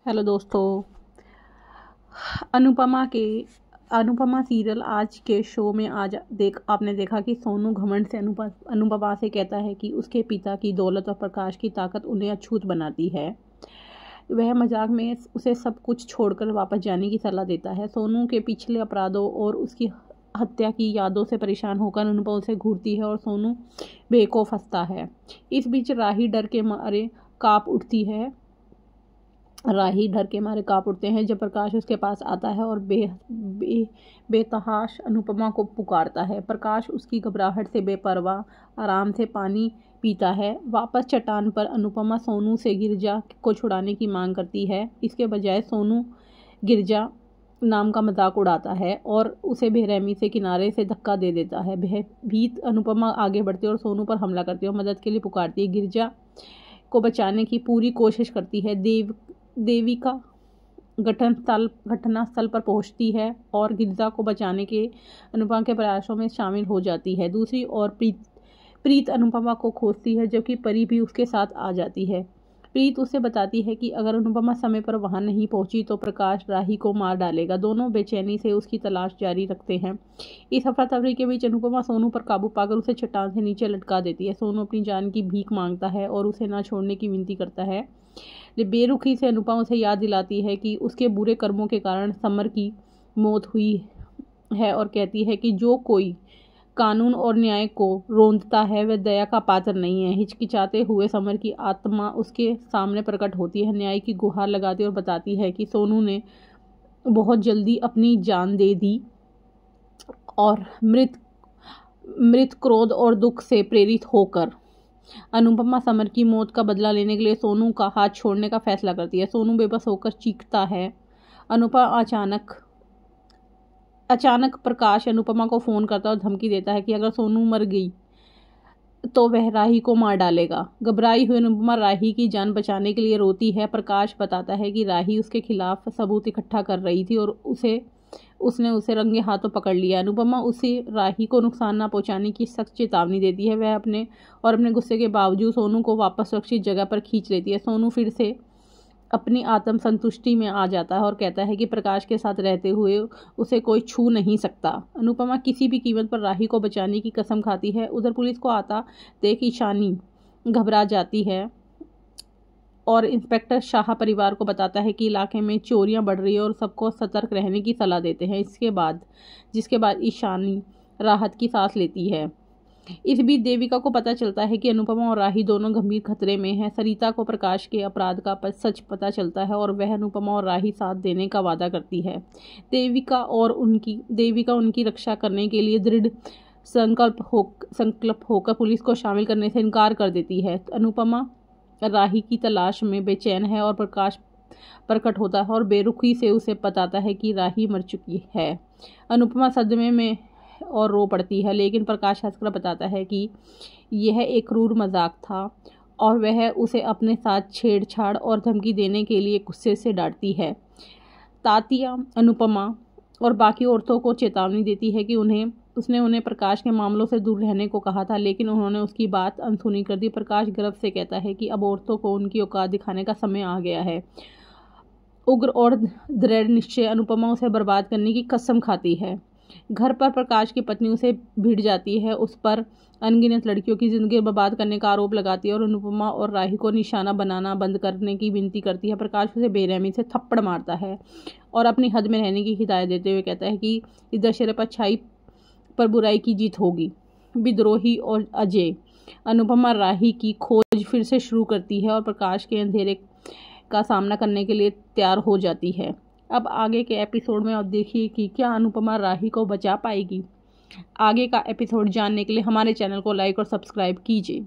Hello दोस्तों। Anupama serial आज के शो में आपने देखा कि सोनू घमंड से अनुपमा से कहता है कि उसके पिता की दौलत और प्रकाश की ताकत उन्हें अछूत बनाती है। वह मजाक में उसे सब कुछ छोड़कर वापस जाने की सलाह देता है। सोनू के पिछले अपराधों और उसकी हत्या की यादों से परेशान होकर अनुपमा उसे घूरती है और सोनू बेखौफ हंसता है। इस बीच राही डर के मारे कांप उठते हैं जब प्रकाश उसके पास आता है और बेतहाश अनुपमा को पुकारता है। प्रकाश उसकी घबराहट से बेपरवाह आराम से पानी पीता है। वापस चट्टान पर अनुपमा सोनू से गिरजा को छुड़ाने की मांग करती है। इसके बजाय सोनू गिरजा नाम का मजाक उड़ाता है और उसे बेरहमी से किनारे से धक्का दे देता है। भीत अनुपमा आगे बढ़ती है और सोनू पर हमला करती है और मदद के लिए पुकारती है। गिरजा को बचाने की पूरी कोशिश करती है। देविका घटनास्थल पर पहुंचती है और गिरजा को बचाने के अनुपमा के प्रयासों में शामिल हो जाती है। दूसरी ओर प्रीत अनुपमा को खोजती है जबकि परी भी उसके साथ आ जाती है। प्रीत उसे बताती है कि अगर अनुपमा समय पर वहां नहीं पहुंची तो प्रकाश राही को मार डालेगा। दोनों बेचैनी से उसकी तलाश जारी रखते हैं। इस अफरा तफरी के बीच अनुपमा सोनू पर काबू पाकर उसे चट्टान से नीचे लटका देती है। सोनू अपनी जान की भीख मांगता है और उसे ना छोड़ने की विनती करता है। बेरुखी से अनुपमा उसे याद दिलाती है कि उसके बुरे कर्मों के कारण समर की मौत हुई है और कहती है कि जो कोई कानून और न्याय को रोंदता है वह दया का पात्र नहीं है। हिचकिचाते हुए समर की आत्मा उसके सामने प्रकट होती है, न्याय की गुहार लगाती और बताती है कि सोनू ने बहुत जल्दी अपनी जान दे दी और मृत क्रोध और दुख से प्रेरित होकर अनुपमा समर की मौत का बदला लेने के लिए सोनू का हाथ छोड़ने का फैसला करती है। सोनू बेबस होकर चीखता है। अचानक प्रकाश अनुपमा को फोन करता और धमकी देता है कि अगर सोनू मर गई तो वह राही को मार डालेगा। घबराई हुई अनुपमा राही की जान बचाने के लिए रोती है। प्रकाश बताता है कि राही उसके खिलाफ सबूत इकट्ठा कर रही थी और उसने उसे रंगे हाथों पकड़ लिया। अनुपमा उसे राही को नुकसान न पहुंचाने की सख्त चेतावनी देती है। वह अपने गुस्से के बावजूद सोनू को वापस सुरक्षित जगह पर खींच लेती है। सोनू फिर से अपनी आत्म संतुष्टि में आ जाता है और कहता है कि प्रकाश के साथ रहते हुए उसे कोई छू नहीं सकता। अनुपमा किसी भी कीमत पर राही को बचाने की कसम खाती है। उधर पुलिस को आता देख ईशानी घबरा जाती है और इंस्पेक्टर शाह परिवार को बताता है कि इलाके में चोरियां बढ़ रही है और सबको सतर्क रहने की सलाह देते हैं। जिसके बाद ईशानी राहत की सांस लेती है। इस बीच देविका को पता चलता है कि अनुपमा और राही दोनों गंभीर खतरे में हैं। सरिता को प्रकाश के अपराध का सच पता चलता है और वह अनुपमा और राही साथ देने का वादा करती है। देविका उनकी रक्षा करने के लिए दृढ़ संकल्प होकर पुलिस को शामिल करने से इनकार कर देती है। अनुपमा राही की तलाश में बेचैन है और प्रकाश प्रकट होता है और बेरुखी से उसे बताता है कि राही मर चुकी है। अनुपमा सदमे में और रो पड़ती है, लेकिन प्रकाश हंसकर बताता है कि यह एक क्रूर मजाक था और वह उसे अपने साथ छेड़छाड़ और धमकी देने के लिए गुस्से से डांटती है। तातिया अनुपमा और बाकी औरतों को चेतावनी देती है कि उसने उन्हें प्रकाश के मामलों से दूर रहने को कहा था, लेकिन उन्होंने उसकी बात अनसुनी कर दी। प्रकाश गर्व से कहता है कि अब औरतों को उनकी औकात दिखाने का समय आ गया है। उग्र और दृढ़ निश्चय अनुपमा उसे बर्बाद करने की कसम खाती है। घर पर प्रकाश की पत्नी उसे भिड़ जाती है, उस पर अनगिनत लड़कियों की जिंदगी बर्बाद करने का आरोप लगाती है और अनुपमा और राही को निशाना बनाना बंद करने की विनती करती है। प्रकाश उसे बेरहमी से थप्पड़ मारता है और अपनी हद में रहने की हिदायत देते हुए कहता है कि इस दशहरे पर अच्छाई पर बुराई की जीत होगी। विद्रोही और अजय अनुपमा राही की खोज फिर से शुरू करती है और प्रकाश के अंधेरे का सामना करने के लिए तैयार हो जाती है। अब आगे के एपिसोड में आप देखिए कि क्या अनुपमा राही को बचा पाएगी। आगे का एपिसोड जानने के लिए हमारे चैनल को लाइक और सब्सक्राइब कीजिए।